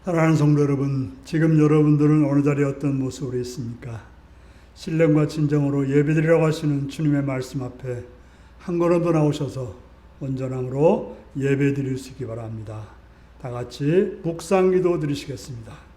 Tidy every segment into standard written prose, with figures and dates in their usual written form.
사랑하는 성도 여러분, 지금 여러분들은 어느 자리에 어떤 모습으로 있습니까? 신령과 진정으로 예배드리라고 하시는 주님의 말씀 앞에 한 걸음 더 나오셔서 온전함으로 예배드릴 수 있기 바랍니다. 다 같이 묵상기도 드리시겠습니다.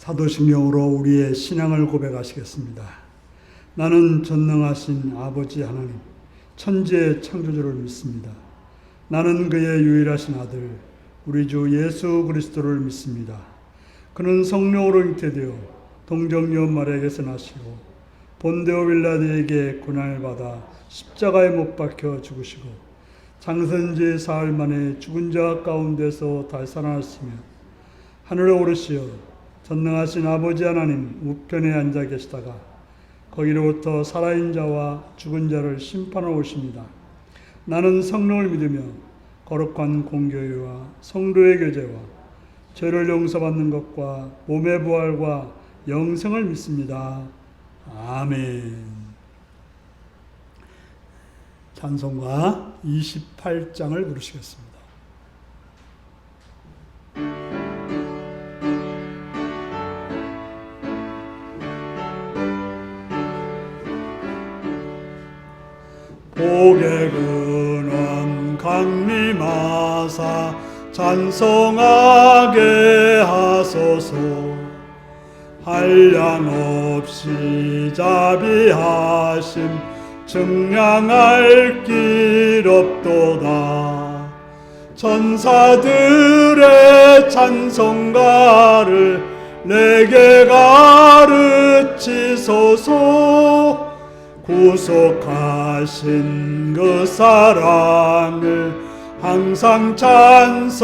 사도신경으로 우리의 신앙을 고백하시겠습니다. 나는 전능하신 아버지 하나님, 천지의 창조주를 믿습니다. 나는 그의 유일하신 아들, 우리 주 예수 그리스도를 믿습니다. 그는 성령으로 잉태되어 동정녀 마리아에게서 나시고 본데오 빌라도에게 고난을 받아 십자가에 못 박혀 죽으시고 장선지 사흘 만에 죽은 자 가운데서 다시 살아나시며 하늘에 오르시어 전능하신 아버지 하나님 우편에 앉아 계시다가 거기로부터 살아있는 자와 죽은 자를 심판하러 오십니다. 나는 성령을 믿으며 거룩한 공교회와 성도의 교제와 죄를 용서받는 것과 몸의 부활과 영생을 믿습니다. 아멘. 찬송가 28장을 부르시겠습니다. 복의 근원 강림하사 찬송하게 하소서. 한량없이 자비하심 증량할 길 없도다. 천사들의 찬송가를 내게 가르치소서. 구속하신 그 사랑을 항상 찬송합니다.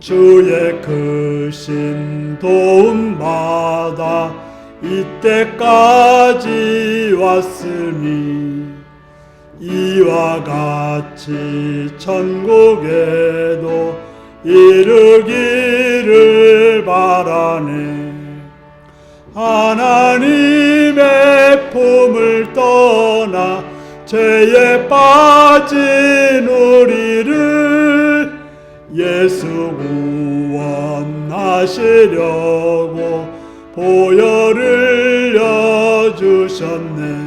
주의 크신 도움받아 이때까지 왔으니 이와 같이 천국에도 이르기를 바라네. 하나님의 품을 떠나 죄에 빠진 우리를 예수 구원하시려고 보혈을 흘려주셨네.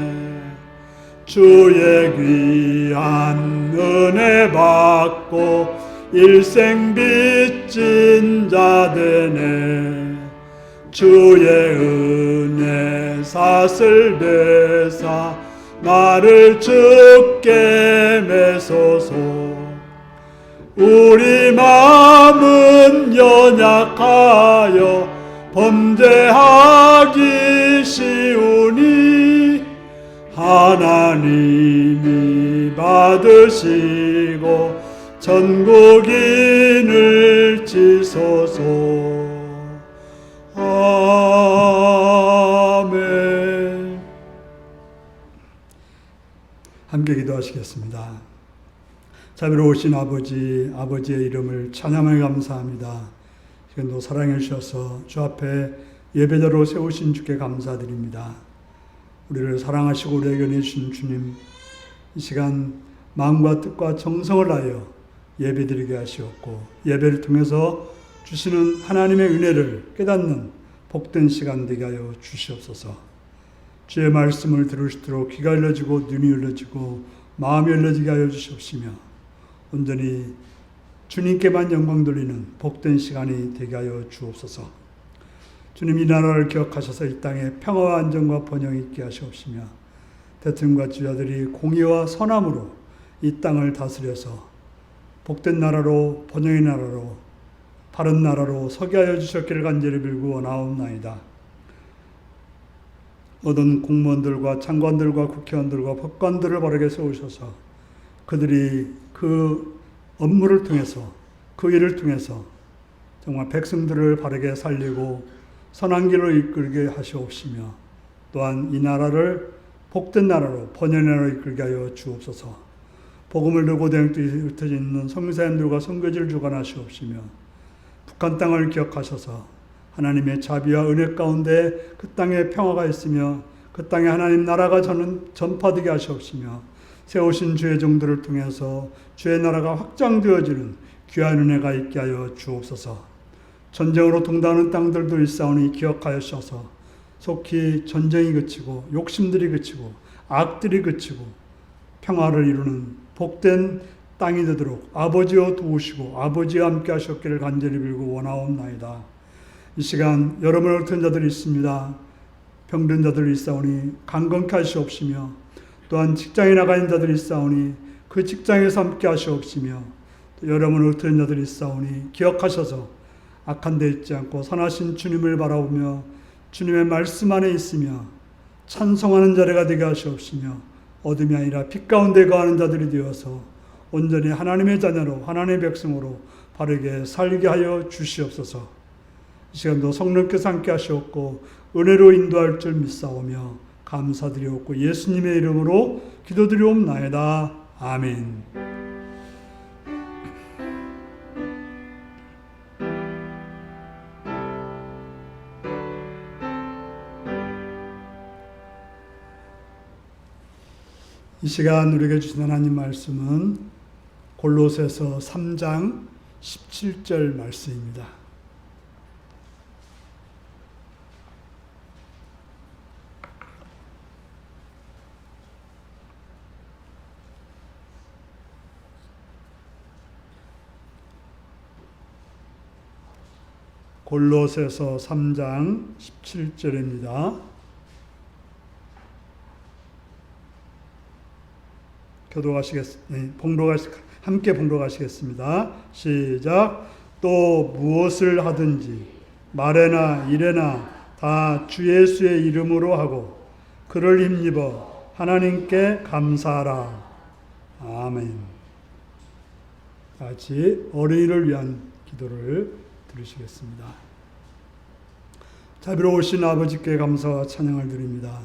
주의 귀한 은혜 받고 일생 빚진 자 되네. 주의 은혜 사슬 되사 나를 주께 매소서. 우리 마음은 연약하여 범죄하기 쉬우니 하나님이 받으시고 천국인을 지소서. 아멘. 함께 기도하시겠습니다. 자비로우신 아버지, 아버지의 이름을 찬양하며 감사합니다. 지금도 사랑해 주셔서 주 앞에 예배자로 세우신 주께 감사드립니다. 우리를 사랑하시고 우리에게 내주신 주님, 이 시간 마음과 뜻과 정성을 다하여 예배드리게 하시옵고 예배를 통해서 주시는 하나님의 은혜를 깨닫는 복된 시간 되게 하여 주시옵소서. 주의 말씀을 들을 수 있도록 귀가 열려지고 눈이 열려지고 마음이 열려지게 하여 주시옵시며 온전히 주님께만 영광 돌리는 복된 시간이 되게 하여 주옵소서. 주님 이 나라를 기억하셔서 이 땅에 평화와 안정과 번영이 있게 하시옵시며 대통령과 지자들이 공의와 선함으로 이 땅을 다스려서 복된 나라로 번영의 나라로 바른 나라로 서게 하여 주셨기를 간절히 빌고 원하옵나이다. 모든 공무원들과 장관들과 국회의원들과 법관들을 바르게 세우셔서 그들이 그 업무를 통해서 그 일을 통해서 정말 백성들을 바르게 살리고 선한 길로 이끌게 하시옵시며 또한 이 나라를 복된 나라로 번영의 나라로 이끌게 하여 주옵소서. 복음을 들고 대행도 흩어져 있는 선교사님들과 선교지를 주관하시옵시며 북한 땅을 기억하셔서 하나님의 자비와 은혜 가운데 그 땅에 평화가 있으며 그 땅에 하나님 나라가 전파되게 하시옵시며 세우신 주의 종들을 통해서 주의 나라가 확장되어지는 귀한 은혜가 있게 하여 주옵소서. 전쟁으로 동당하는 땅들도 있사오니 기억하여셔서 속히 전쟁이 그치고 욕심들이 그치고 악들이 그치고 평화를 이루는 복된 땅이 되도록 아버지여 도우시고 아버지와 함께 하셨기를 간절히 빌고 원하옵나이다. 이 시간 여러분을 흩은 자들이 있습니다. 병든 자들이 있사오니 강건케 하시옵시며 또한 직장에 나가 있는 자들이 있사오니 그 직장에서 함께 하시옵시며 또 여러분을 흩은 자들이 있사오니 기억하셔서 악한 데 있지 않고 선하신 주님을 바라보며 주님의 말씀 안에 있으며 찬송하는 자리가 되게 하시옵시며 어둠이 아니라 빛 가운데 거하는 자들이 되어서 온전히 하나님의 자녀로 하나님의 백성으로 바르게 살게 하여 주시옵소서. 이 시간도 성령께서 함께 하시옵고 은혜로 인도할 줄 믿사오며 감사드리옵고 예수님의 이름으로 기도드리옵나이다. 아멘. 이 시간 우리에게 주신 하나님 말씀은 골로새서 3장 17절 말씀입니다. 골로새서 3장 17절입니다. 함께 봉독하시겠습니다. 시작. 또 무엇을 하든지 말에나 일에나 다 주 예수의 이름으로 하고 그를 힘입어 하나님께 감사하라. 아멘. 같이 어린이를 위한 기도를 드리시겠습니다. 자비로우신 아버지께 감사와 찬양을 드립니다.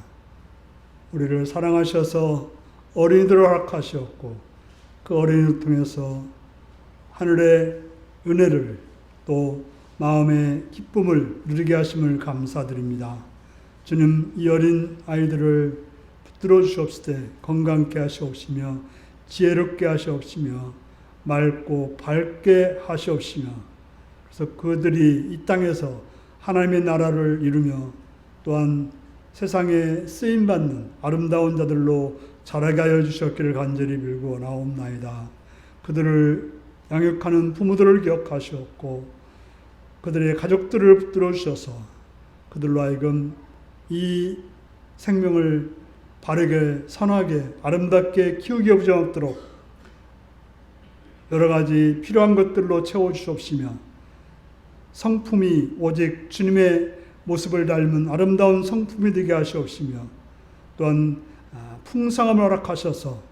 우리를 사랑하셔서 어린이들을 허락하셨고 그 어린이를 통해서 하늘의 은혜를 또 마음의 기쁨을 누리게 하심을 감사드립니다. 주님, 이 어린 아이들을 붙들어 주시옵시되 건강케 하시옵시며 지혜롭게 하시옵시며 맑고 밝게 하시옵시며 그래서 그들이 이 땅에서 하나님의 나라를 이루며 또한 세상에 쓰임받는 아름다운 자들로 자라게 하여 주셨기를 간절히 빌고 원하옵나이다. 그들을 양육하는 부모들을 기억하시옵고 그들의 가족들을 붙들어 주셔서 그들로 하여금 이 생명을 바르게 선하게 아름답게 키우게 부정하도록 여러 가지 필요한 것들로 채워주시옵시며 성품이 오직 주님의 모습을 닮은 아름다운 성품이 되게 하시옵시며 또한 풍성함을 허락하셔서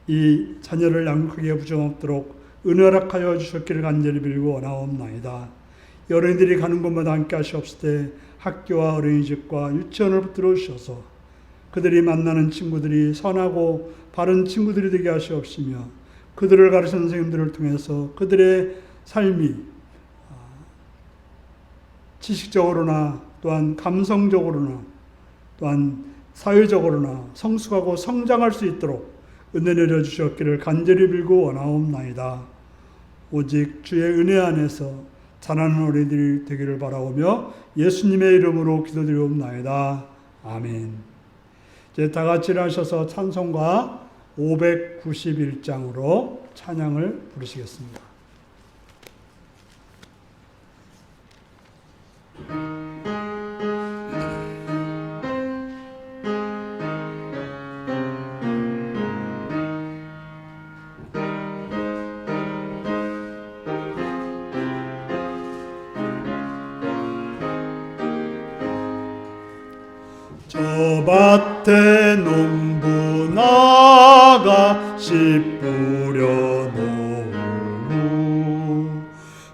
이 자녀를 양육하기에 부정없도록 은혜 허락하여 주셨기를 간절히 빌고 원하옵나이다. 어린이들이 가는 곳마다 함께 하시옵시되 학교와 어린이집과 유치원을 붙들어 주셔서 그들이 만나는 친구들이 선하고 바른 친구들이 되게 하시옵시며 그들을 가르치는 선생님들을 통해서 그들의 삶이 지식적으로나 또한 감성적으로나 또한 사회적으로나 성숙하고 성장할 수 있도록 은혜 내려주셨기를 간절히 빌고 원하옵나이다. 오직 주의 은혜 안에서 자라는 어린이들이 되기를 바라오며 예수님의 이름으로 기도드리옵나이다. 아멘. 이제 다 같이 일어나셔서 찬송가 591장으로 찬양을 부르시겠습니다. 저 밭에 농부 나가 씨 뿌려 놓으무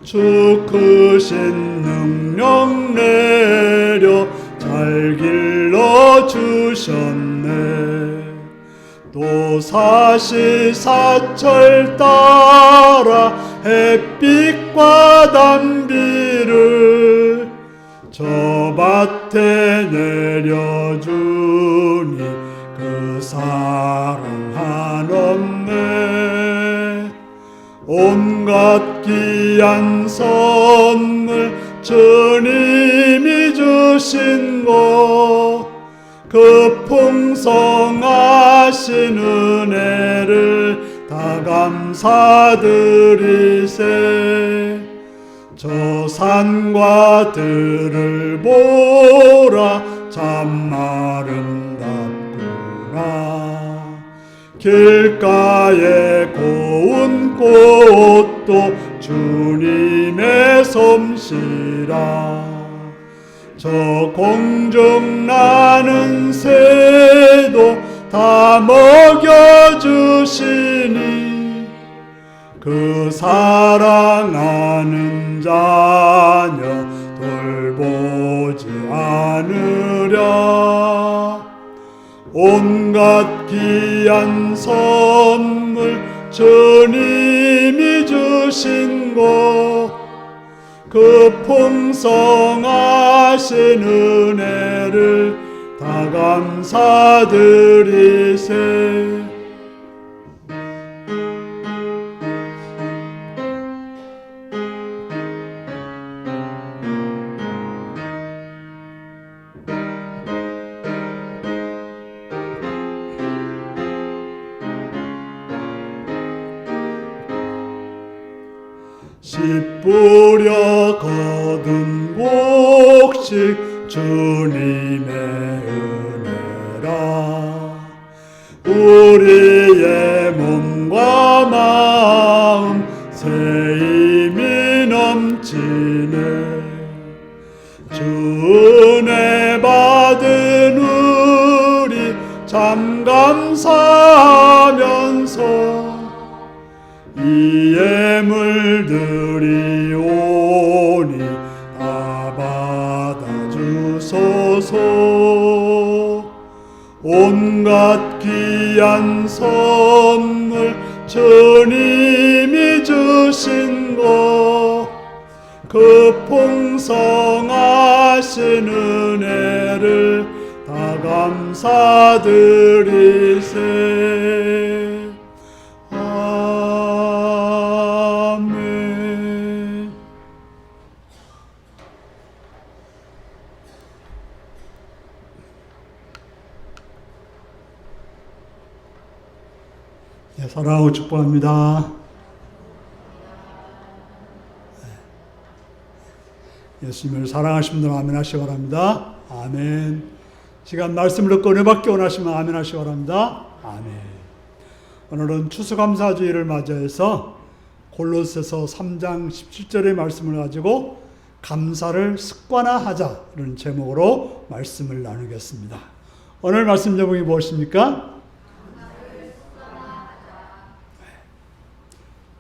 주 크신 능력 내려 잘 길러 주셨네. 또 사시사철 따라 햇빛과 단비를 저 밭에 내려주니 그 사랑 한없네. 온갖 귀한 선물 주님이 주신 것 그 풍성하신 은혜를 다 감사드리세. 저 산과 들을 보라 참 아름답구나. 길가에 고운 꽃도 주님의 솜씨라. 저 공중 나는 새도 다 먹여주시니 그 사랑하는 자녀 돌보지 않으랴. 온갖 귀한 선물 주님이 주신 것 그 풍성하신 은혜를 다 감사드리세. 씨 뿌려 거둔 곡식 주님의 은혜라. 우리의 몸과 마음 새 힘이 넘치네. 주 은혜 받은 우리 참 감사하면서 이 예물들이 오니 다 받아주소서. 온갖 귀한 선물 주님이 주신 것 그 풍성하신 은혜를 다 감사드리세. 아멘. 네, 사랑하고 축복합니다. 예수님을 사랑하시는 분들 아멘 하시기 바랍니다. 아멘. 시간 말씀을 듣고 은혜 받기 원하시면 아멘 하시기 바랍니다. 아멘. 오늘은 추수감사주의를 맞이해서 골로새서 3장 17절의 말씀을 가지고 감사를 습관화하자는 제목으로 말씀을 나누겠습니다. 오늘 말씀 제목이 무엇입니까?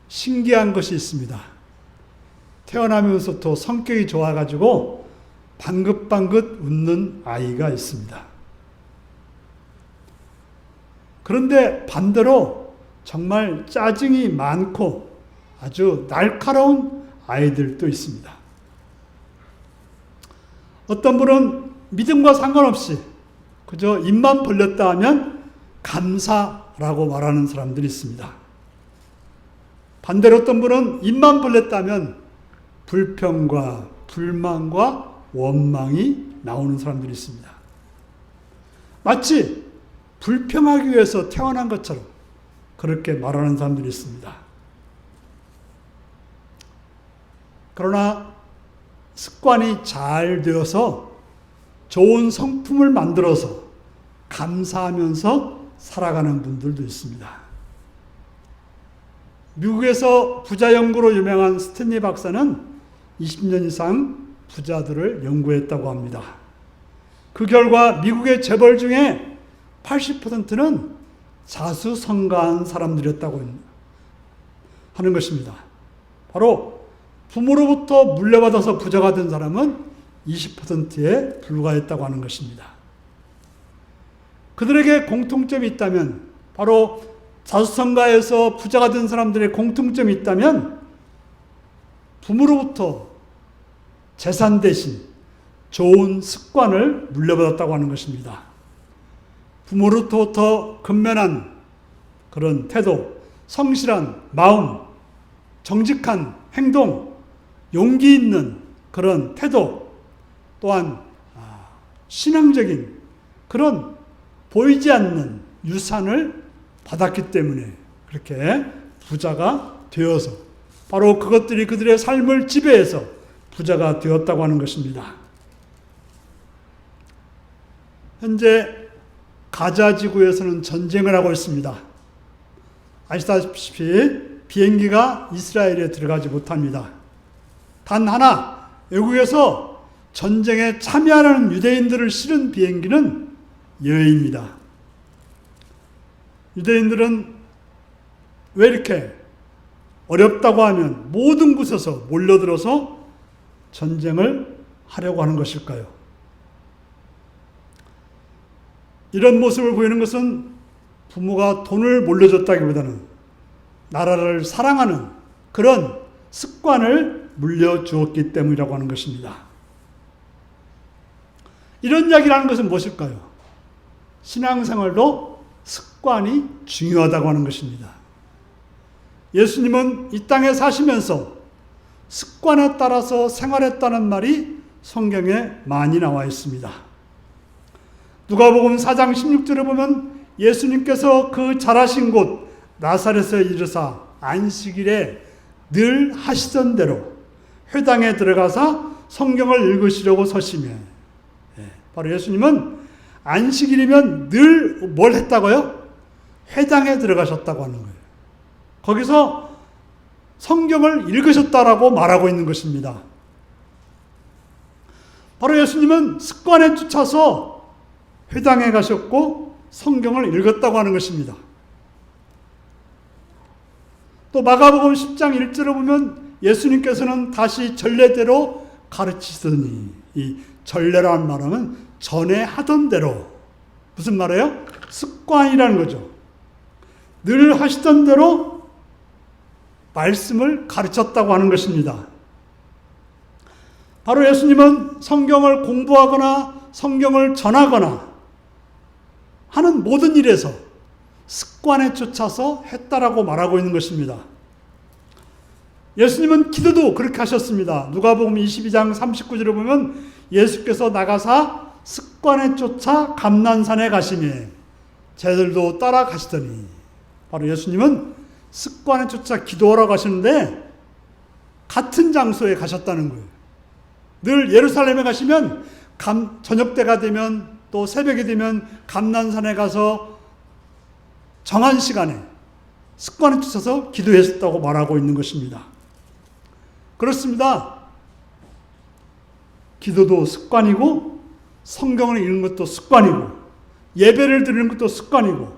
신기한 것이 있습니다. 태어나면서부터 성격이 좋아가지고 방긋방긋 웃는 아이가 있습니다. 그런데 반대로 정말 짜증이 많고 아주 날카로운 아이들도 있습니다. 어떤 분은 믿음과 상관없이 그저 입만 벌렸다 하면 감사라고 말하는 사람들이 있습니다. 반대로 어떤 분은 입만 벌렸다면 불평과 불만과 원망이 나오는 사람들이 있습니다. 마치 불평하기 위해서 태어난 것처럼 그렇게 말하는 사람들이 있습니다. 그러나 습관이 잘 되어서 좋은 성품을 만들어서 감사하면서 살아가는 분들도 있습니다. 미국에서 부자 연구로 유명한 스탠리 박사는 20년 이상 부자들을 연구했다고 합니다. 그 결과 미국의 재벌 중에 80%는 자수성가한 사람들이었다고 하는 것입니다. 바로 부모로부터 물려받아서 부자가 된 사람은 20%에 불과했다고 하는 것입니다. 그들에게 공통점이 있다면, 바로 자수성가에서 부자가 된 사람들의 공통점이 있다면 부모로부터 재산 대신 좋은 습관을 물려받았다고 하는 것입니다. 부모로부터 근면한 그런 태도, 성실한 마음, 정직한 행동, 용기 있는 그런 태도, 또한 신앙적인 그런 보이지 않는 유산을 받았기 때문에 그렇게 부자가 되어서, 바로 그것들이 그들의 삶을 지배해서 부자가 되었다고 하는 것입니다. 현재 가자 지구에서는 전쟁을 하고 있습니다. 아시다시피 비행기가 이스라엘에 들어가지 못합니다. 단 하나, 외국에서 전쟁에 참여하는 유대인들을 실은 비행기는 예외입니다. 유대인들은 왜 이렇게 어렵다고 하면 모든 곳에서 몰려들어서 전쟁을 하려고 하는 것일까요? 이런 모습을 보이는 것은 부모가 돈을 물려줬다기보다는 나라를 사랑하는 그런 습관을 물려주었기 때문이라고 하는 것입니다. 이런 이야기를 하는 것은 무엇일까요? 신앙생활도 습관이 중요하다고 하는 것입니다. 예수님은 이 땅에 사시면서 습관에 따라서 생활했다는 말이 성경에 많이 나와 있습니다. 누가복음 4장 16절에 보면 예수님께서 그 자라신 곳 나사렛에 이르사 안식일에 늘 하시던 대로 회당에 들어가서 성경을 읽으시려고 서시며, 바로 예수님은 안식일이면 늘 뭘 했다고요? 회당에 들어가셨다고 하는 거예요. 거기서 성경을 읽으셨다라고 말하고 있는 것입니다. 바로 예수님은 습관에 쫓아서 회당에 가셨고 성경을 읽었다고 하는 것입니다. 또 마가복음 10장 1절에 보면 예수님께서는 다시 전례대로 가르치시더니, 이 전례라는 말은 전에 하던 대로, 무슨 말이에요? 습관이라는 거죠. 늘 하시던 대로 말씀을 가르쳤다고 하는 것입니다. 바로 예수님은 성경을 공부하거나 성경을 전하거나 하는 모든 일에서 습관에 쫓아서 했다라고 말하고 있는 것입니다. 예수님은 기도도 그렇게 하셨습니다. 누가복음 22장 39절에 보면 예수께서 나가사 습관에 쫓아 감난산에 가시며 제들도 따라가시더니, 바로 예수님은 습관에 쫓아 기도하러 가시는데 같은 장소에 가셨다는 거예요. 늘 예루살렘에 가시면 저녁 때가 되면 또 새벽이 되면 감난산에 가서 정한 시간에 습관에 쫓아서 기도했다고 말하고 있는 것입니다. 그렇습니다. 기도도 습관이고 성경을 읽는 것도 습관이고 예배를 드리는 것도 습관이고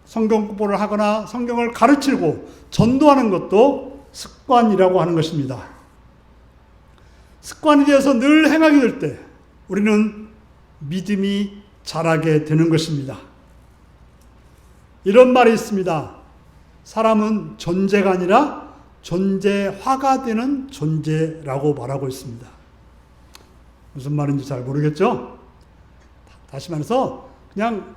성경 공부를 하거나 성경을 가르치고 전도하는 것도 습관이라고 하는 것입니다. 습관이 되어서 늘 행하게 될 때 우리는 믿음이 자라게 되는 것입니다. 이런 말이 있습니다. 사람은 존재가 아니라 존재화가 되는 존재라고 말하고 있습니다. 무슨 말인지 잘 모르겠죠? 다시 말해서 그냥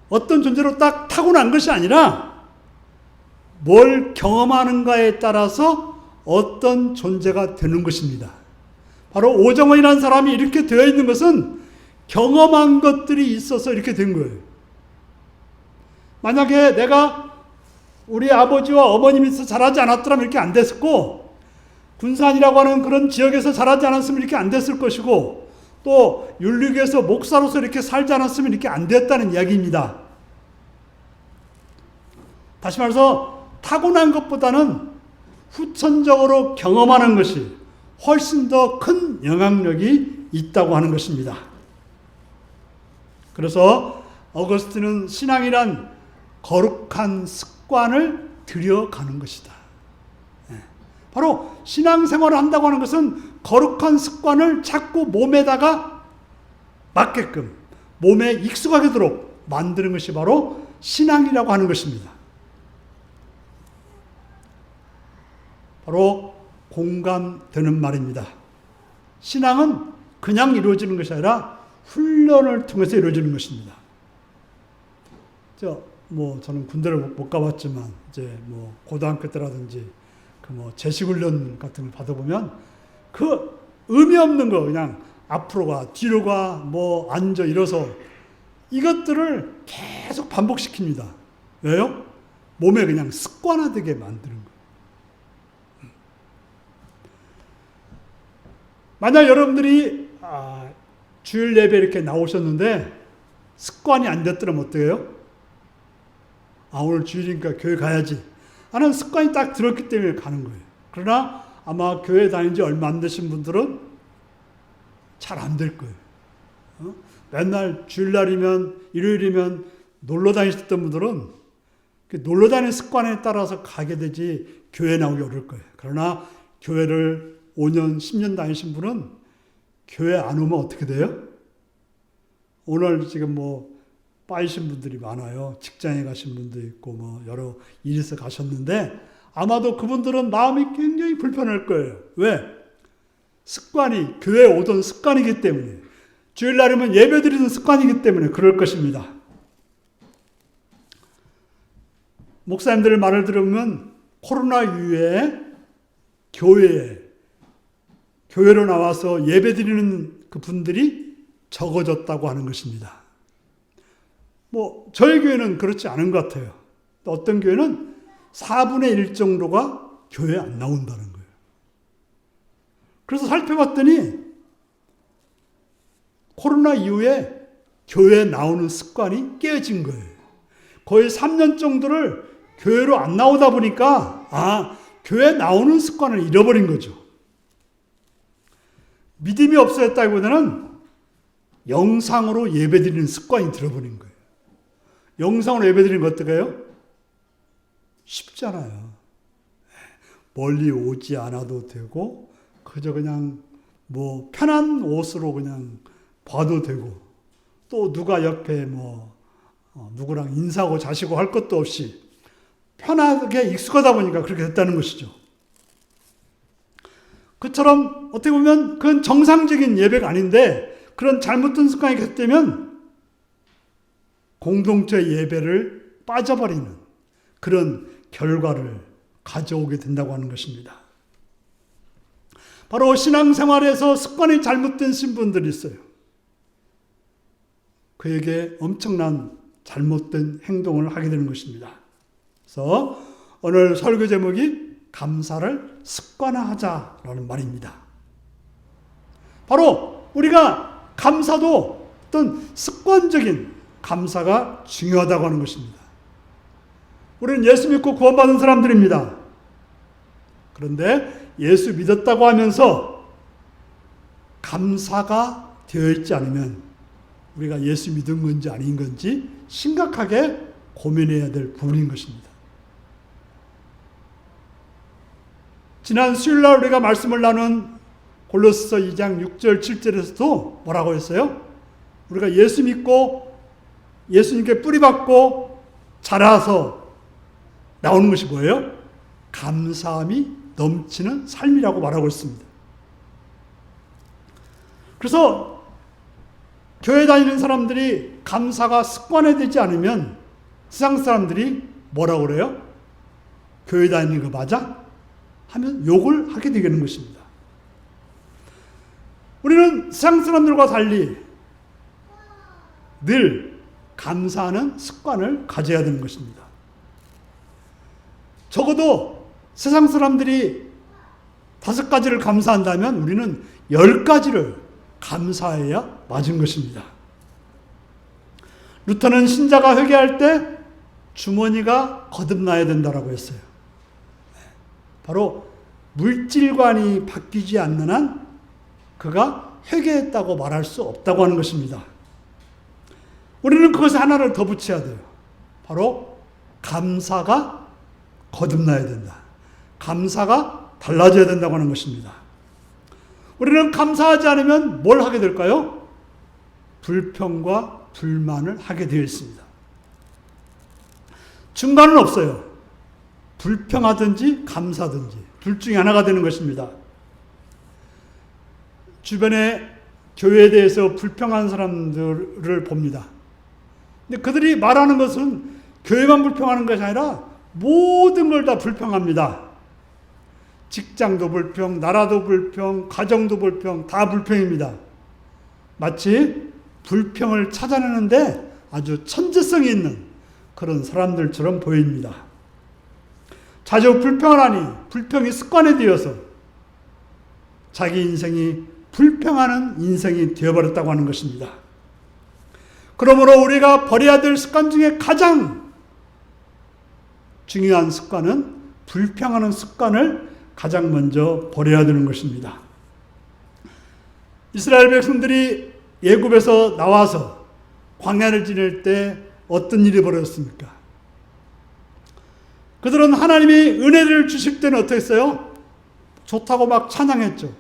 어떤 존재로 딱 타고난 것이 아니라 뭘 경험하는가에 따라서 어떤 존재가 되는 것입니다. 바로 오정원이라는 사람이 이렇게 되어 있는 것은 경험한 것들이 있어서 이렇게 된 거예요. 만약에 내가 우리 아버지와 어머님에서 자라지 않았더라면 이렇게 안 됐었고, 군산이라고 하는 그런 지역에서 자라지 않았으면 이렇게 안 됐을 것이고, 또 윤리교에서 목사로서 이렇게 살지 않았으면 이렇게 안 됐다는 이야기입니다. 다시 말해서 타고난 것보다는 후천적으로 경험하는 것이 훨씬 더 큰 영향력이 있다고 하는 것입니다. 그래서 어거스틴은 신앙이란 거룩한 습관을 들여가는 것이다. 바로 신앙생활을 한다고 하는 것은 거룩한 습관을 자꾸 몸에다가 맞게끔, 몸에 익숙하게도록 만드는 것이 바로 신앙이라고 하는 것입니다. 바로 공감되는 말입니다. 신앙은 그냥 이루어지는 것이 아니라 훈련을 통해서 이루어지는 것입니다. 저는 군대를 못 가봤지만, 이제 고등학교 때라든지, 제식훈련 같은 걸 받아보면, 그 의미 없는 거, 그냥 앞으로 가, 뒤로 가, 앉아, 일어서, 이것들을 계속 반복시킵니다. 왜요? 몸에 그냥 습관화되게 만드는 거예요. 만약 여러분들이 주일 예배 이렇게 나오셨는데 습관이 안 됐더라면 어떻게 해요? 오늘 주일이니까 교회 가야지 하는 습관이 딱 들었기 때문에 가는 거예요. 그러나 아마 교회 다닌 지 얼마 안 되신 분들은 잘 안 될 거예요. 맨날 주일날이면, 일요일이면 놀러 다니셨던 분들은 그 놀러 다니는 습관에 따라서 가게 되지 교회 나오기 어려울 거예요. 그러나 교회를 5년, 10년 다니신 분은 교회 안 오면 어떻게 돼요? 오늘 지금 빠이신 분들이 많아요. 직장에 가신 분도 있고 여러 일에서 가셨는데 아마도 그분들은 마음이 굉장히 불편할 거예요. 왜? 습관이, 교회에 오던 습관이기 때문에, 주일날이면 예배 드리는 습관이기 때문에 그럴 것입니다. 목사님들의 말을 들으면 코로나 이후에 교회로 나와서 예배 드리는 그 분들이 적어졌다고 하는 것입니다. 저희 교회는 그렇지 않은 것 같아요. 어떤 교회는 4분의 1 정도가 교회에 안 나온다는 거예요. 그래서 살펴봤더니 코로나 이후에 교회에 나오는 습관이 깨어진 거예요. 거의 3년 정도를 교회로 안 나오다 보니까 교회에 나오는 습관을 잃어버린 거죠. 믿음이 없어졌다기보다는 영상으로 예배드리는 습관이 들어버린 거예요. 영상으로 예배드리는 거 어떻게 해요? 쉽잖아요. 멀리 오지 않아도 되고 그저 그냥 편한 옷으로 그냥 봐도 되고, 또 누가 옆에 누구랑 인사하고 자시고 할 것도 없이 편하게 익숙하다 보니까 그렇게 됐다는 것이죠. 그처럼 어떻게 보면 그건 정상적인 예배가 아닌데 그런 잘못된 습관이 계속되면 공동체 예배를 빠져버리는 그런 결과를 가져오게 된다고 하는 것입니다. 바로 신앙생활에서 습관이 잘못된 신분들이 있어요. 그에게 엄청난 잘못된 행동을 하게 되는 것입니다. 그래서 오늘 설교 제목이 감사를 습관화하자라는 말입니다. 바로 우리가 감사도 어떤 습관적인 감사가 중요하다고 하는 것입니다. 우리는 예수 믿고 구원받은 사람들입니다. 그런데 예수 믿었다고 하면서 감사가 되어 있지 않으면 우리가 예수 믿은 건지 아닌 건지 심각하게 고민해야 될 부분인 것입니다. 지난 수요일날 우리가 말씀을 나눈 골로새서 2장 6절 7절에서도 뭐라고 했어요? 우리가 예수 믿고 예수님께 뿌리박고 자라서 나오는 것이 뭐예요? 감사함이 넘치는 삶이라고 말하고 있습니다. 그래서 교회 다니는 사람들이 감사가 습관화되지 않으면 세상 사람들이 뭐라고 그래요? 교회 다니는 거 맞아? 하면 욕을 하게 되는 것입니다. 우리는 세상 사람들과 달리 늘 감사하는 습관을 가져야 되는 것입니다. 적어도 세상 사람들이 5가지를 감사한다면 우리는 10가지를 감사해야 맞은 것입니다. 루터는 신자가 회개할 때 주머니가 거듭나야 된다고 했어요. 바로 물질관이 바뀌지 않는 한 그가 회개했다고 말할 수 없다고 하는 것입니다. 우리는 그것에 하나를 더 붙여야 돼요. 바로 감사가 거듭나야 된다. 감사가 달라져야 된다고 하는 것입니다. 우리는 감사하지 않으면 뭘 하게 될까요? 불평과 불만을 하게 되어 있습니다. 중간은 없어요. 불평하든지 감사든지 둘 중에 하나가 되는 것입니다. 주변에 교회에 대해서 불평하는 사람들을 봅니다. 근데 그들이 말하는 것은 교회만 불평하는 것이 아니라 모든 걸 다 불평합니다. 직장도 불평, 나라도 불평, 가정도 불평, 다 불평입니다. 마치 불평을 찾아내는데 아주 천재성이 있는 그런 사람들처럼 보입니다. 자주 불평을 하니 불평이 습관이 되어서 자기 인생이 불평하는 인생이 되어버렸다고 하는 것입니다. 그러므로 우리가 버려야 될 습관 중에 가장 중요한 습관은 불평하는 습관을 가장 먼저 버려야 되는 것입니다. 이스라엘 백성들이 애굽에서 나와서 광야를 지낼 때 어떤 일이 벌어졌습니까? 그들은 하나님이 은혜를 주실 때는 어떻게 했어요? 좋다고 막 찬양했죠.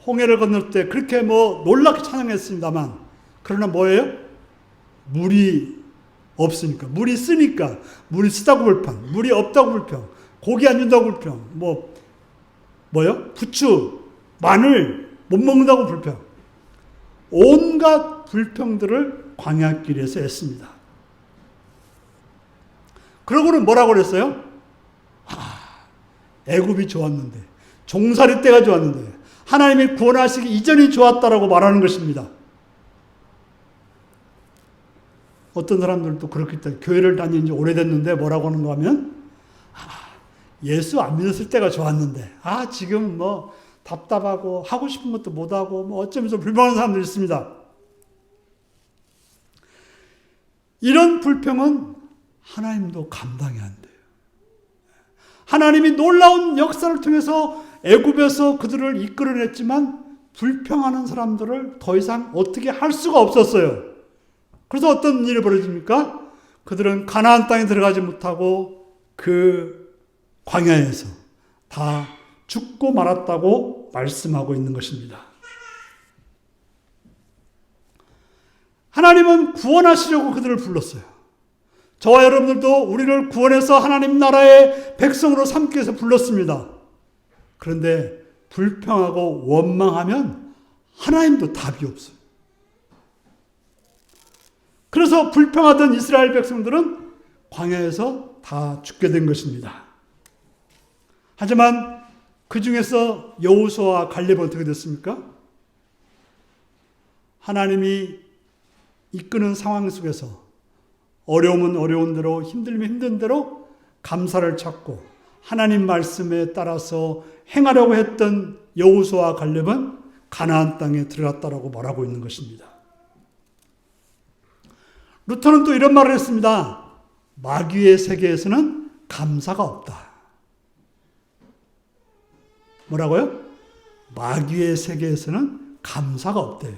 홍해를 건널 때 그렇게 놀랍게 찬양했습니다만, 그러나 뭐예요? 물이 없으니까, 물이 쓰니까, 물이 쓰다고 불평, 물이 없다고 불평, 고기 안 준다고 불평, 뭐요? 부추, 마늘 못 먹는다고 불평. 온갖 불평들을 광야길에서 했습니다. 그러고는 뭐라고 그랬어요? 애굽이 좋았는데, 종살이 때가 좋았는데, 하나님이 구원하시기 이전이 좋았다라고 말하는 것입니다. 어떤 사람들도 그렇기 때문에 교회를 다닌 지 오래됐는데 뭐라고 하는가 하면, 예수 안 믿었을 때가 좋았는데, 지금 답답하고 하고 싶은 것도 못하고 어쩌면서 불평하는 사람들이 있습니다. 이런 불평은 하나님도 감당이 안 돼요. 하나님이 놀라운 역사를 통해서 애굽에서 그들을 이끌어냈지만 불평하는 사람들을 더 이상 어떻게 할 수가 없었어요. 그래서 어떤 일이 벌어집니까? 그들은 가나안 땅에 들어가지 못하고 그 광야에서 다 죽고 말았다고 말씀하고 있는 것입니다. 하나님은 구원하시려고 그들을 불렀어요. 저와 여러분들도 우리를 구원해서 하나님 나라의 백성으로 삼기 위해서 불렀습니다. 그런데 불평하고 원망하면 하나님도 답이 없어요. 그래서 불평하던 이스라엘 백성들은 광야에서 다 죽게 된 것입니다. 하지만 그 중에서 여호수아와 갈렙은 어떻게 됐습니까? 하나님이 이끄는 상황 속에서 어려움은 어려운 대로, 힘들면 힘든 대로 감사를 찾고 하나님 말씀에 따라서 행하려고 했던 여호수아와 갈렙은 가나안 땅에 들어갔다라고 말하고 있는 것입니다. 루터는 또 이런 말을 했습니다. 마귀의 세계에서는 감사가 없다. 뭐라고요? 마귀의 세계에서는 감사가 없대요.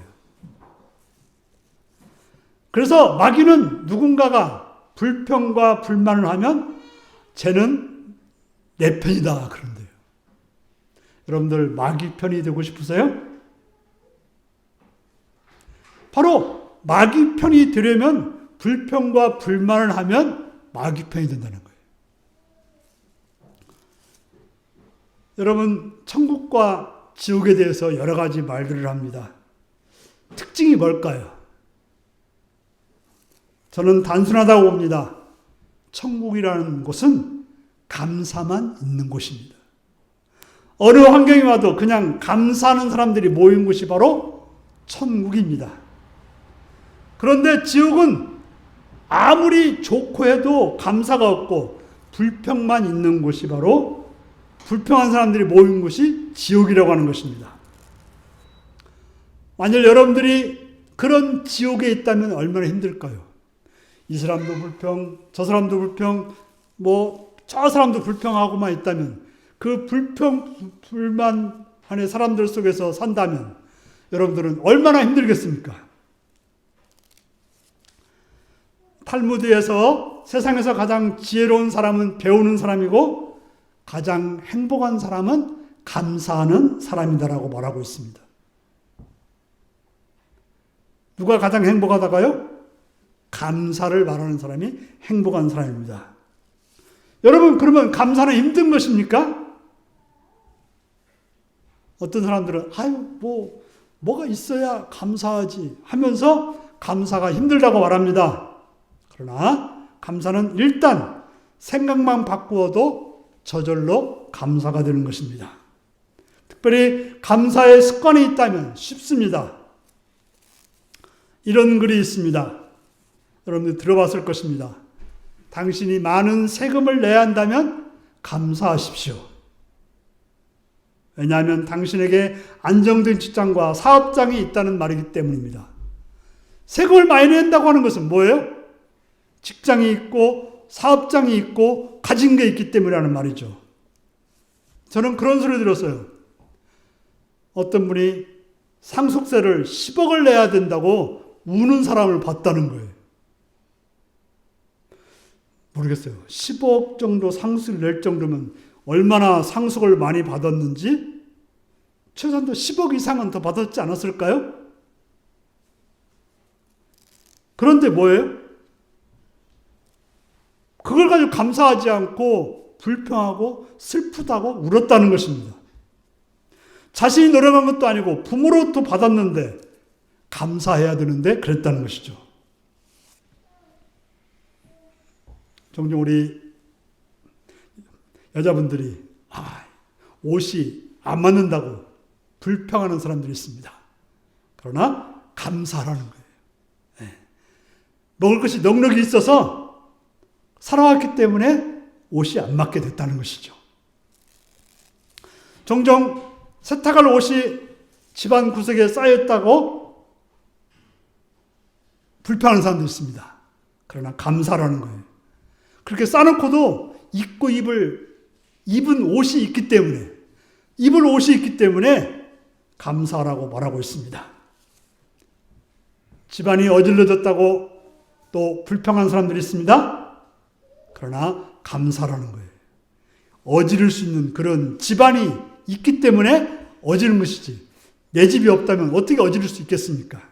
그래서 마귀는 누군가가 불평과 불만을 하면 쟤는 내 편이다 그런대요. 여러분들 마귀 편이 되고 싶으세요? 바로 마귀 편이 되려면 불평과 불만을 하면 마귀 편이 된다는 거예요. 여러분, 천국과 지옥에 대해서 여러 가지 말들을 합니다. 특징이 뭘까요? 저는 단순하다고 봅니다. 천국이라는 곳은 감사만 있는 곳입니다. 어느 환경이 와도 그냥 감사하는 사람들이 모인 곳이 바로 천국입니다. 그런데 지옥은 아무리 좋고 해도 감사가 없고 불평만 있는 곳이 바로 불평한 사람들이 모인 곳이 지옥이라고 하는 것입니다. 만약 여러분들이 그런 지옥에 있다면 얼마나 힘들까요? 이 사람도 불평, 저 사람도 불평, 저 사람도 불평하고만 있다면, 그 불평, 불만 안에 사람들 속에서 산다면 여러분들은 얼마나 힘들겠습니까? 탈무드에서 세상에서 가장 지혜로운 사람은 배우는 사람이고 가장 행복한 사람은 감사하는 사람이다라고 말하고 있습니다. 누가 가장 행복하다가요? 감사를 말하는 사람이 행복한 사람입니다. 여러분, 그러면 감사는 힘든 것입니까? 어떤 사람들은 뭐가 있어야 감사하지 하면서 감사가 힘들다고 말합니다. 그러나 감사는 일단 생각만 바꾸어도 저절로 감사가 되는 것입니다. 특별히 감사의 습관이 있다면 쉽습니다. 이런 글이 있습니다. 여러분들 들어봤을 것입니다. 당신이 많은 세금을 내야 한다면 감사하십시오. 왜냐하면 당신에게 안정된 직장과 사업장이 있다는 말이기 때문입니다. 세금을 많이 낸다고 하는 것은 뭐예요? 직장이 있고 사업장이 있고 가진 게 있기 때문이라는 말이죠. 저는 그런 소리 들었어요. 어떤 분이 상속세를 10억을 내야 된다고 우는 사람을 봤다는 거예요. 모르겠어요. 10억 정도 상속을 낼 정도면 얼마나 상속을 많이 받았는지 최소한도 10억 이상은 더 받았지 않았을까요? 그런데 뭐예요? 그걸 가지고 감사하지 않고 불평하고 슬프다고 울었다는 것입니다. 자신이 노력한 것도 아니고 부모로부터 받았는데 감사해야 되는데 그랬다는 것이죠. 종종 우리 여자분들이 옷이 안 맞는다고 불평하는 사람들이 있습니다. 그러나 감사하라는 거예요. 먹을 것이 넉넉히 있어서 살아왔기 때문에 옷이 안 맞게 됐다는 것이죠. 종종 세탁할 옷이 집안 구석에 쌓였다고 불평하는 사람도 있습니다. 그러나 감사라는 거예요. 그렇게 쌓아놓고도 입고 입은 옷이 있기 때문에, 입을 옷이 있기 때문에 감사라고 말하고 있습니다. 집안이 어질러졌다고 또 불평하는 사람들이 있습니다. 그러나 감사라는 거예요. 어지를 수 있는 그런 집안이 있기 때문에 어지른 것이지. 내 집이 없다면 어떻게 어지를 수 있겠습니까?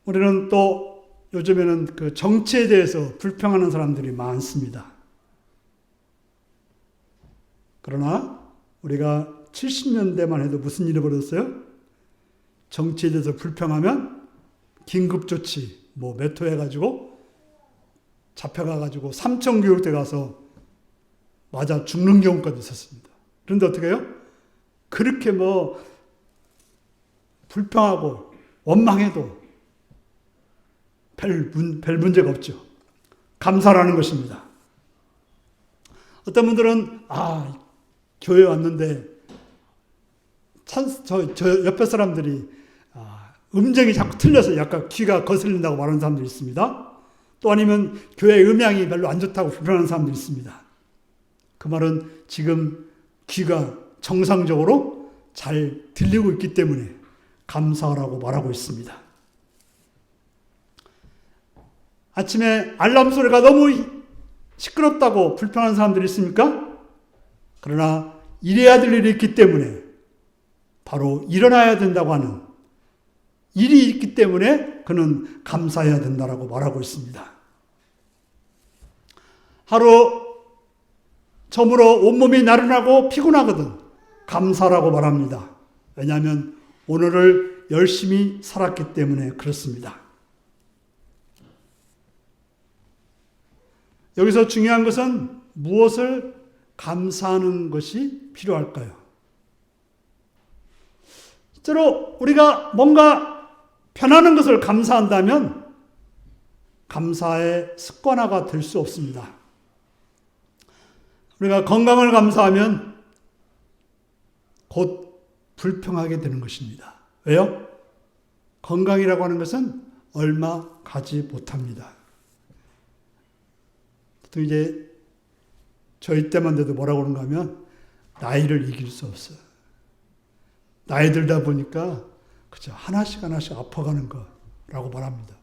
우리는 또 요즘에는 그 정치에 대해서 불평하는 사람들이 많습니다. 그러나 우리가 70년대만 해도 무슨 일이 벌어졌어요? 정치에 대해서 불평하면 긴급조치 몇 호 해가지고 잡혀가가지고 삼청교육대 가서 맞아 죽는 경우까지 있었습니다. 그런데 어떻게 해요? 그렇게 불평하고 원망해도 별 문제가 없죠. 감사라는 것입니다. 어떤 분들은 교회 왔는데 저 옆에 사람들이 음정이 자꾸 틀려서 약간 귀가 거슬린다고 말하는 사람들이 있습니다. 또 아니면 교회 음향이 별로 안 좋다고 불편한 사람들이 있습니다. 그 말은 지금 귀가 정상적으로 잘 들리고 있기 때문에 감사하라고 말하고 있습니다. 아침에 알람 소리가 너무 시끄럽다고 불평하는 사람들이 있습니까? 그러나 일해야 될 일이 있기 때문에 바로 일어나야 된다고 하는 일이 있기 때문에 그는 감사해야 된다고 말하고 있습니다. 하루 저물어 온몸이 나른하고 피곤하거든 감사라고 말합니다. 왜냐하면 오늘을 열심히 살았기 때문에 그렇습니다. 여기서 중요한 것은 무엇을 감사하는 것이 필요할까요? 실제로 우리가 뭔가 편하는 것을 감사한다면 감사의 습관화가 될 수 없습니다. 우리가 건강을 감사하면 곧 불평하게 되는 것입니다. 왜요? 건강이라고 하는 것은 얼마 가지 못합니다. 또 이제 저희 때만 돼도 뭐라고 그러는가 하면 나이를 이길 수 없어요. 나이 들다 보니까 그저 하나씩 하나씩 아파가는 거라고 말합니다.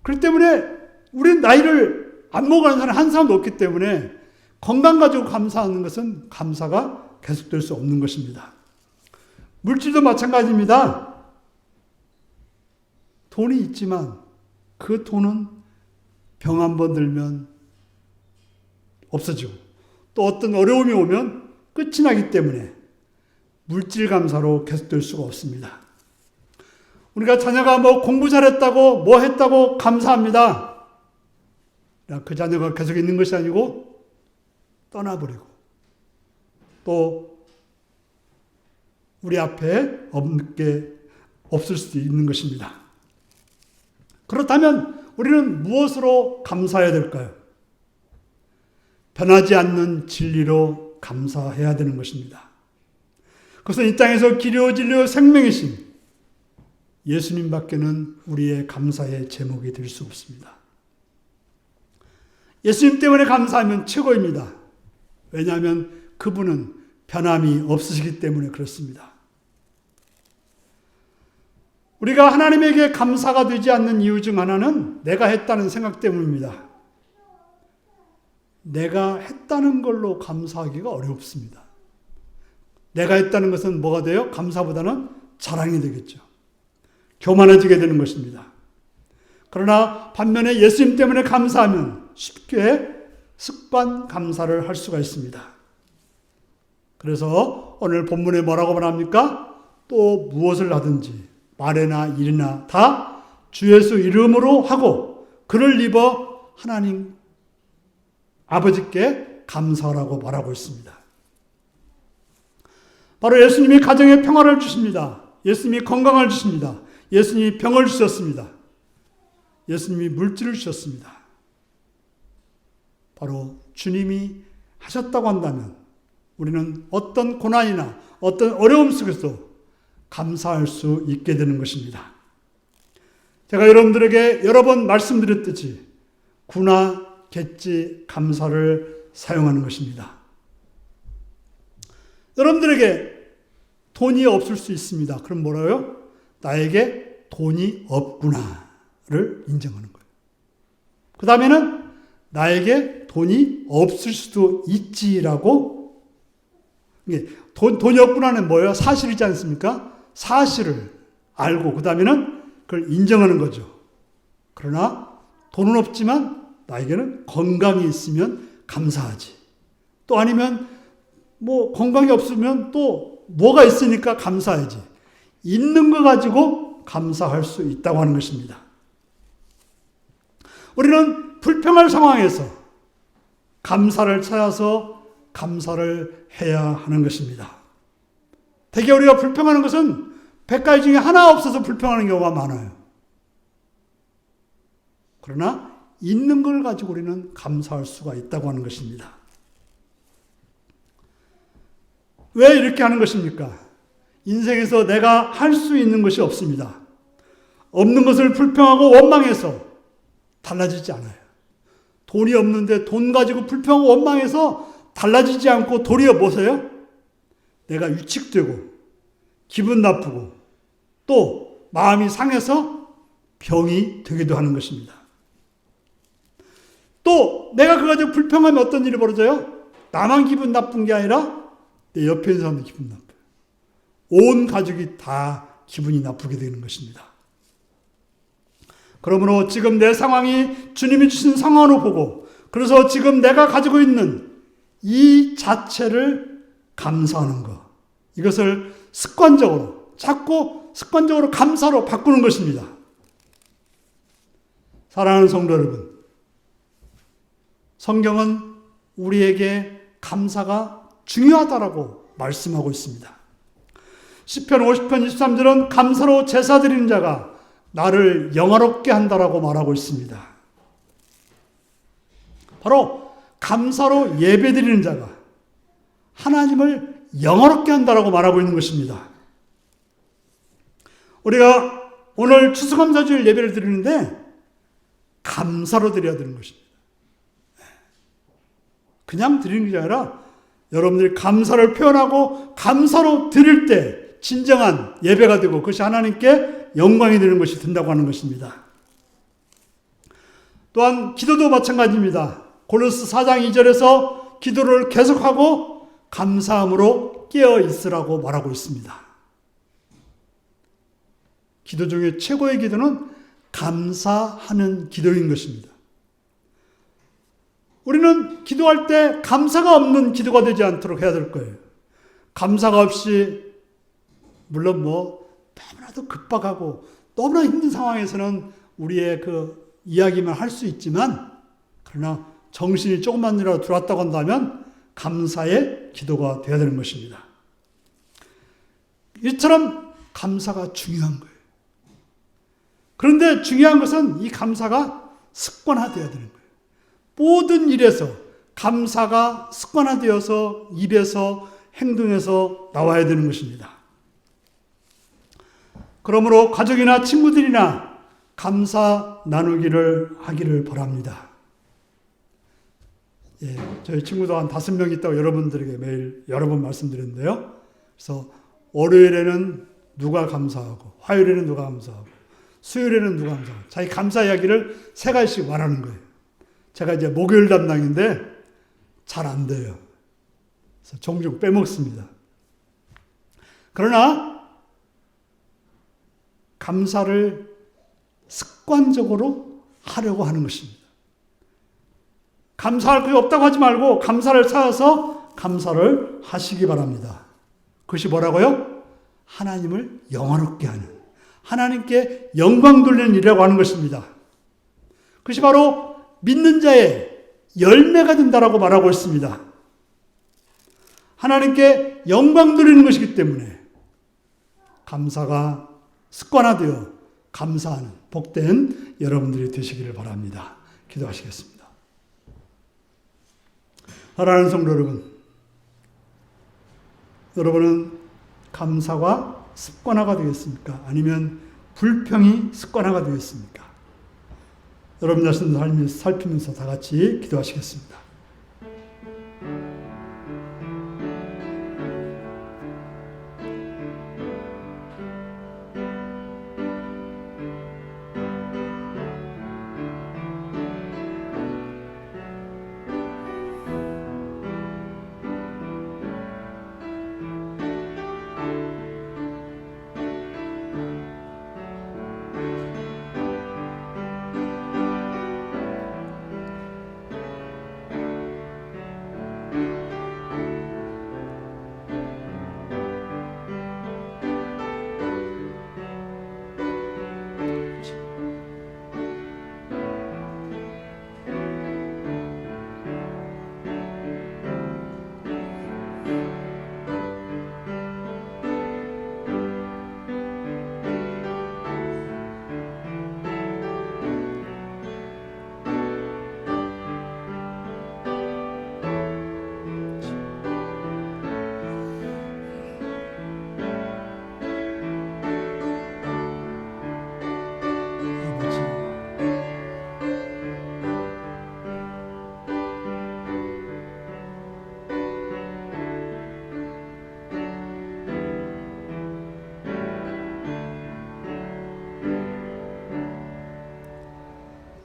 그렇기 때문에 우리는 나이를 안 먹어가는 사람이 한 사람도 없기 때문에 건강 가지고 감사하는 것은 감사가 계속될 수 없는 것입니다. 물질도 마찬가지입니다. 돈이 있지만 그 돈은 병 한 번 들면 없어지고 또 어떤 어려움이 오면 끝이 나기 때문에 물질 감사로 계속될 수가 없습니다. 우리가 자녀가 뭐 공부 잘했다고 뭐 했다고 감사합니다. 그 자녀가 계속 있는 것이 아니고 떠나버리고 또 우리 앞에 없을 수도 있는 것입니다. 그렇다면 우리는 무엇으로 감사해야 될까요? 변하지 않는 진리로 감사해야 되는 것입니다. 그것은 이 땅에서 길이요 진리요 생명이신 예수님 밖에는 우리의 감사의 제목이 될 수 없습니다. 예수님 때문에 감사하면 최고입니다. 왜냐하면 그분은 변함이 없으시기 때문에 그렇습니다. 우리가 하나님에게 감사가 되지 않는 이유 중 하나는 내가 했다는 생각 때문입니다. 내가 했다는 걸로 감사하기가 어렵습니다. 내가 했다는 것은 뭐가 돼요? 감사보다는 자랑이 되겠죠. 교만해지게 되는 것입니다. 그러나 반면에 예수님 때문에 감사하면 쉽게 습관 감사를 할 수가 있습니다. 그래서 오늘 본문에 뭐라고 말합니까? 또 무엇을 하든지 말이나 일이나 다 주 예수 이름으로 하고 그를 입어 하나님 아버지께 감사하라고 말하고 있습니다. 바로 예수님이 가정에 평화를 주십니다. 예수님이 건강을 주십니다. 예수님이 병을 주셨습니다. 예수님이 물질을 주셨습니다. 바로 주님이 하셨다고 한다면 우리는 어떤 고난이나 어떤 어려움 속에서 감사할 수 있게 되는 것입니다. 제가 여러분들에게 여러 번 말씀드렸듯이 구나 갯지 감사를 사용하는 것입니다. 여러분들에게 돈이 없을 수 있습니다. 그럼 뭐라고요? 나에게 돈이 없구나를 인정하는 거예요. 그 다음에는 나에게 돈이 없을 수도 있지라고, 돈이 없구나는 뭐예요? 사실이지 않습니까? 사실을 알고 그 다음에는 그걸 인정하는 거죠. 그러나 돈은 없지만 나에게는 건강이 있으면 감사하지. 또 아니면 뭐 건강이 없으면 또 뭐가 있으니까 감사하지. 있는 거 가지고 감사할 수 있다고 하는 것입니다. 우리는 불평할 상황에서 감사를 찾아서 감사를 해야 하는 것입니다. 대개 우리가 불평하는 것은 100가지 중에 하나 없어서 불평하는 경우가 많아요. 그러나 있는 걸 가지고 우리는 감사할 수가 있다고 하는 것입니다. 왜 이렇게 하는 것입니까? 인생에서 내가 할 수 있는 것이 없습니다. 없는 것을 불평하고 원망해서 달라지지 않아요. 돈이 없는데 돈 가지고 불평하고 원망해서 달라지지 않고 도리어 뭐세요? 내가 위축되고 기분 나쁘고 또 마음이 상해서 병이 되기도 하는 것입니다. 또 내가 그거 가지고 불평하면 어떤 일이 벌어져요? 나만 기분 나쁜 게 아니라 내 옆에 있는 사람도 기분 나빠요. 온 가족이 다 기분이 나쁘게 되는 것입니다. 그러므로 지금 내 상황이 주님이 주신 상황으로 보고 그래서 지금 내가 가지고 있는 이 자체를 감사하는 것. 이것을 습관적으로 자꾸 습관적으로 감사로 바꾸는 것입니다. 사랑하는 성도 여러분, 성경은 우리에게 감사가 중요하다라고 말씀하고 있습니다. 시편 50편 23절은 감사로 제사 드리는 자가 나를 영화롭게 한다라고 말하고 있습니다. 바로 감사로 예배 드리는 자가 하나님을 영화롭게 한다라고 말하고 있는 것입니다. 우리가 오늘 추수감사주일 예배를 드리는데 감사로 드려야 되는 것입니다. 그냥 드리는 게 아니라 여러분들이 감사를 표현하고 감사로 드릴 때 진정한 예배가 되고 그것이 하나님께 영광이 되는 것이 된다고 하는 것입니다. 또한 기도도 마찬가지입니다. 골로새 4장 2절에서 기도를 계속하고 감사함으로 깨어 있으라고 말하고 있습니다. 기도 중에 최고의 기도는 감사하는 기도인 것입니다. 우리는 기도할 때 감사가 없는 기도가 되지 않도록 해야 될 거예요. 감사가 없이 물론 너무나도 급박하고 너무나 힘든 상황에서는 우리의 그 이야기만 할 수 있지만 그러나 정신이 조금만이라도 들어왔다고 한다면 감사의 기도가 되어야 되는 것입니다. 이처럼 감사가 중요한 거예요. 그런데 중요한 것은 이 감사가 습관화되어야 되는 거예요. 모든 일에서 감사가 습관화되어서 입에서 행동에서 나와야 되는 것입니다. 그러므로 가족이나 친구들이나 감사 나누기를 하기를 바랍니다. 저희 친구도 한 5명 있다고 여러분들에게 매일 여러 번 말씀드렸는데요. 그래서 월요일에는 누가 감사하고, 화요일에는 누가 감사하고, 수요일에는 누가 감사하고, 자기 감사 이야기를 3가지씩 말하는 거예요. 제가 이제 목요일 담당인데 잘 안 돼요. 그래서 종종 빼먹습니다. 그러나 감사를 습관적으로 하려고 하는 것입니다. 감사할 것이 없다고 하지 말고 감사를 찾아서 감사를 하시기 바랍니다. 그것이 뭐라고요? 하나님을 영화롭게 하는, 하나님께 영광 돌리는 일이라고 하는 것입니다. 그것이 바로 믿는 자의 열매가 된다라고 말하고 있습니다. 하나님께 영광 돌리는 것이기 때문에 감사가 습관화되어 감사하는 복된 여러분들이 되시기를 바랍니다. 기도하시겠습니다. 사랑하는 성도 여러분, 여러분은 감사가 습관화가 되겠습니까? 아니면 불평이 습관화가 되겠습니까? 여러분 자신의 삶을 살피면서 다 같이 기도하시겠습니다.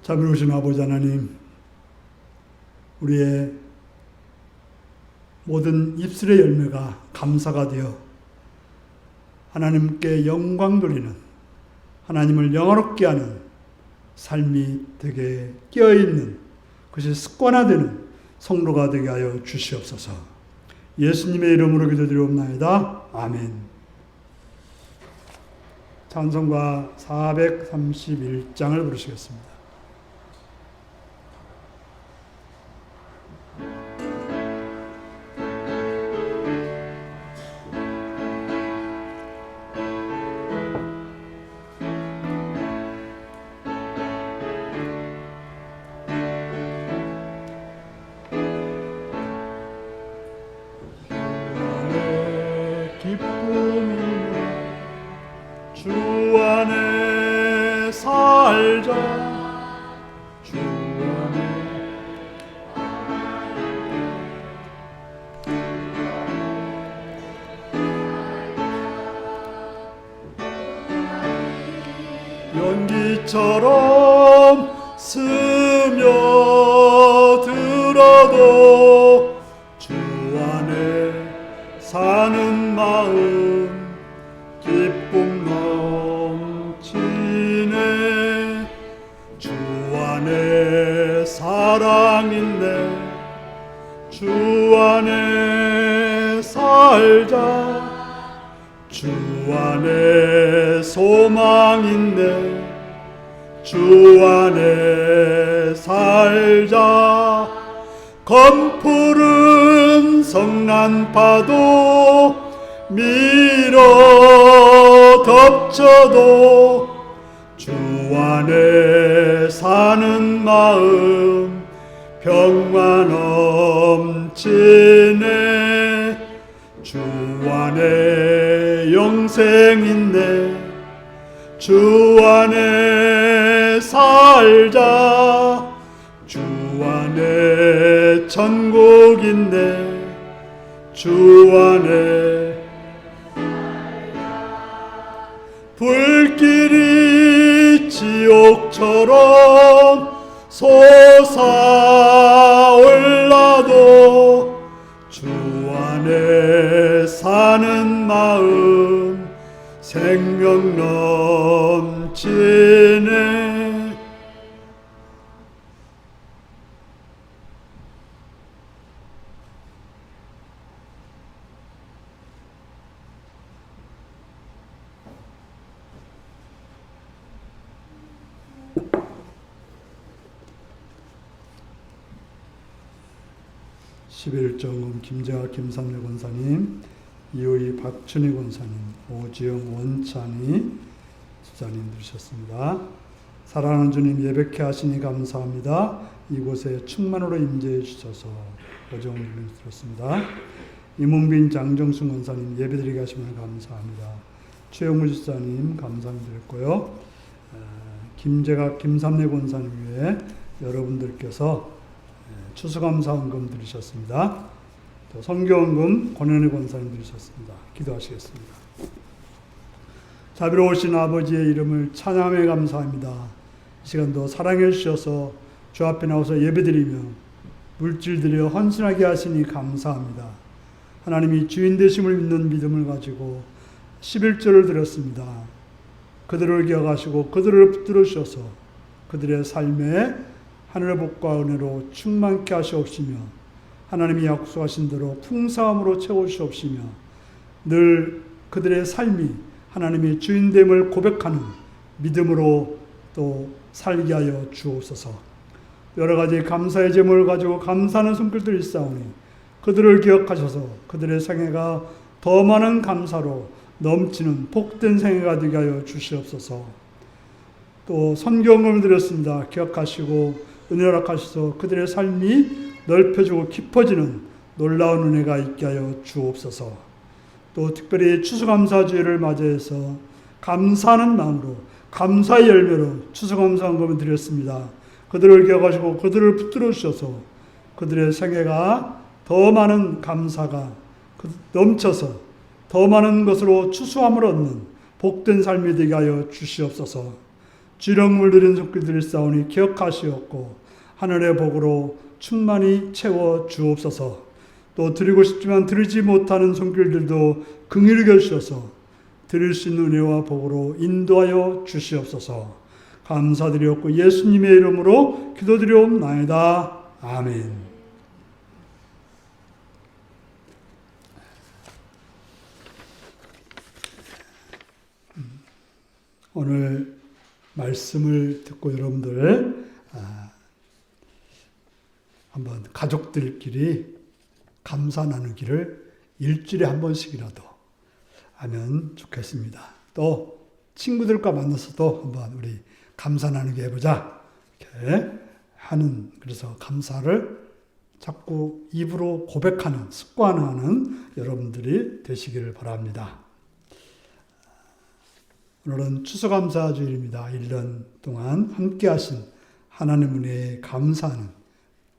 자비로우신 아버지 하나님, 우리의 모든 입술의 열매가 감사가 되어 하나님께 영광 돌리는, 하나님을 영화롭게 하는 삶이 되게 깨어있는, 그것이 습관화되는 성도가 되게 하여 주시옵소서. 예수님의 이름으로 기도드리옵나이다. 아멘. 찬송가 431장을 부르시겠습니다. 주 안에 살자. 주 안에 물결처럼 스며들어도 주 안에 사는 마음 기쁨 넘치네. 주 안에 사랑 있네. 주 안에 살자. 주 안에 소망 있네. 주 안에 살자. 검푸른 성난파도 밀어 덮쳐도 주 안에 사는 마음 평화 넘치네. 주 안에 영생 있네. 주 안에 살자. 주 안에 천국 있네. 주 안에 불길이 지옥처럼 솟아올라도 주 안에 사는 마음 생명 넘치네. (11정음) 김재학 김삼래 권사님, 이호희 박춘희 권사님, 오지영 원찬희 집사님 들으셨습니다. 사랑하는 주님, 예배케 하시니 감사합니다. 이곳에 충만으로 임재해 주셔서 오정훈 주님 들었습니다. 이문빈 장정순 권사님 예배드리게 하시면 감사합니다. 최영무 집사님 감사드렸고요. 김재각 김삼래 권사님 외에 여러분들께서 추수감사헌금 드리셨습니다. 또 선교헌금 권현희 권사님 드리셨습니다. 기도하시겠습니다. 자비로우신 아버지의 이름을 찬양해 감사합니다. 이 시간도 사랑해 주셔서 주 앞에 나와서 예배드리며 물질드려 헌신하게 하시니 감사합니다. 하나님이 주인 되심을 믿는 믿음을 가지고 11절을 드렸습니다. 그들을 기억하시고 그들을 붙들어 주셔서 그들의 삶에 하늘의 복과 은혜로 충만케 하시옵시며 하나님이 약속하신 대로 풍성함으로 채워주시옵시며 늘 그들의 삶이 하나님의 주인됨을 고백하는 믿음으로 또 살게 하여 주옵소서. 여러 가지 감사의 제목을 가지고 감사하는 손길들이 있사오니 그들을 기억하셔서 그들의 생애가 더 많은 감사로 넘치는 복된 생애가 되게 하여 주시옵소서. 또 선교헌금을 드렸습니다. 기억하시고 은혜 허락하셔서 그들의 삶이 넓혀지고 깊어지는 놀라운 은혜가 있게 하여 주옵소서. 또 특별히 추수감사주일을 맞이해서 감사하는 마음으로 감사의 열매로 추수감사헌금을 드렸습니다. 그들을 기억하시고 그들을 붙들어 주셔서 그들의 생애가 더 많은 감사가 넘쳐서 더 많은 것으로 추수함을 얻는 복된 삶이 되게 하여 주시옵소서. 주령물 드린 손길들을 쌓으니 기억하시옵고 하늘의 복으로 충만히 채워 주옵소서. 또 드리고 싶지만 드리지 못하는 손길들도 긍휼히 여주셔서 드릴 수 있는 은혜와 복으로 인도하여 주시옵소서. 감사드리옵고 예수님의 이름으로 기도드리옵나이다. 아멘. 오늘 말씀을 듣고 여러분들 한번 가족들끼리 감사 나누기를 일주일에 한 번씩이라도 하면 좋겠습니다. 또 친구들과 만나서도 한번 우리 감사 나누기 해보자 이렇게 하는, 그래서 감사를 자꾸 입으로 고백하는, 습관화하는 여러분들이 되시기를 바랍니다. 오늘은 추수감사주일입니다. 1년 동안 함께 하신 하나님 은혜에 감사하는,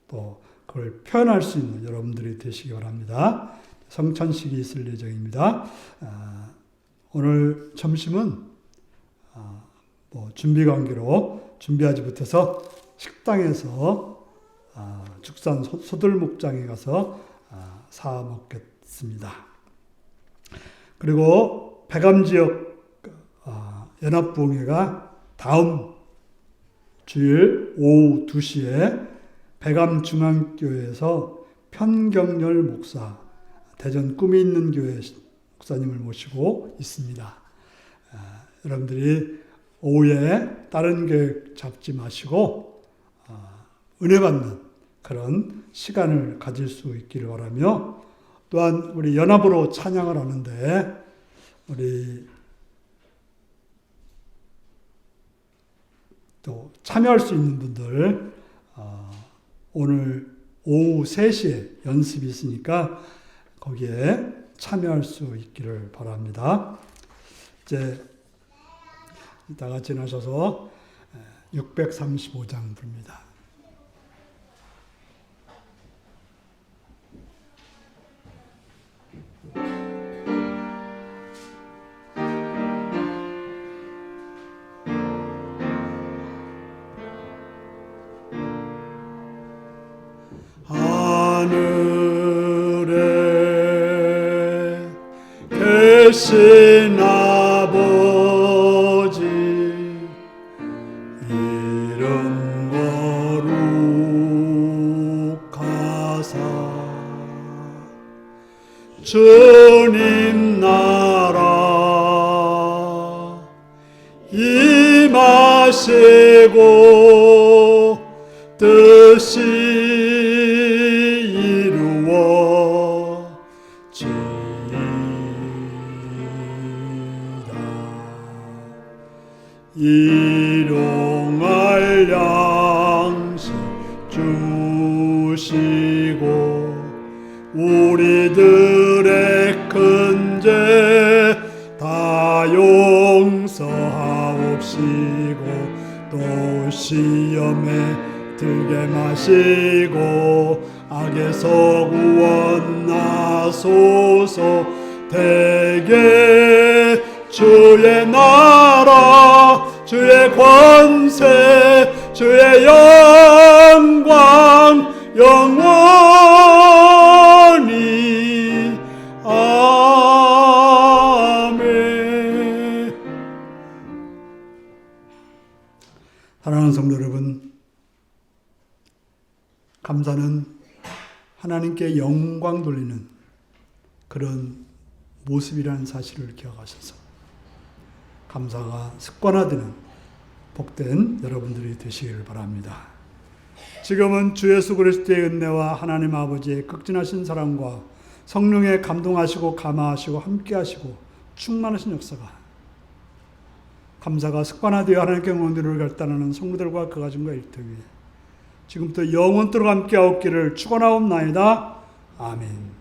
또 그걸 표현할 수 있는 여러분들이 되시기 바랍니다. 성찬식이 있을 예정입니다. 오늘 점심은 준비 관계로 준비하지 못해서 식당에서 축산 소들 목장에 가서 사 먹겠습니다. 그리고 백암 지역 연합부흥회가 다음 주일 오후 2시에 백암 중앙교회에서 편경렬 목사, 대전 꿈이 있는 교회 목사님을 모시고 있습니다. 여러분들이 오후에 다른 계획 잡지 마시고 은혜 받는 그런 시간을 가질 수 있기를 바라며, 또한 우리 연합으로 찬양을 하는데 우리 또 참여할 수 있는 분들 오늘 오후 3시에 연습이 있으니까 거기에 참여할 수 있기를 바랍니다. 이제 다 같이 나셔서 635장 부릅니다. 하늘에 계신 아버지 이름 거룩하사 주님 나라 임하시고 뜻이 일용할 양식 주시고 우리들의 큰 죄 다 용서하옵시고 또 시험에 들게 마시고 악에서 구원하소서. 대개 주의 나라 주의 권세 주의 영광 영원히 아멘. 사랑하는 성도 여러분, 감사는 하나님께 영광 돌리는 그런 모습이라는 사실을 기억하셔서 감사가 습관화되는 복된 여러분들이 되시기를 바랍니다. 지금은 주 예수 그리스도의 은혜와 하나님 아버지의 극진하신 사랑과 성령의 감동하시고 감화하시고 함께하시고 충만하신 역사가, 감사가 습관화되어 하나님께 원들을 결단하는 성도들과 그 가정과 일터 위에 지금부터 영원토록 함께하옵기를 축원하옵나이다. 아멘.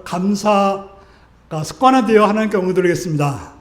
감사가 습관화되어 하나님께 엉드리겠습니다.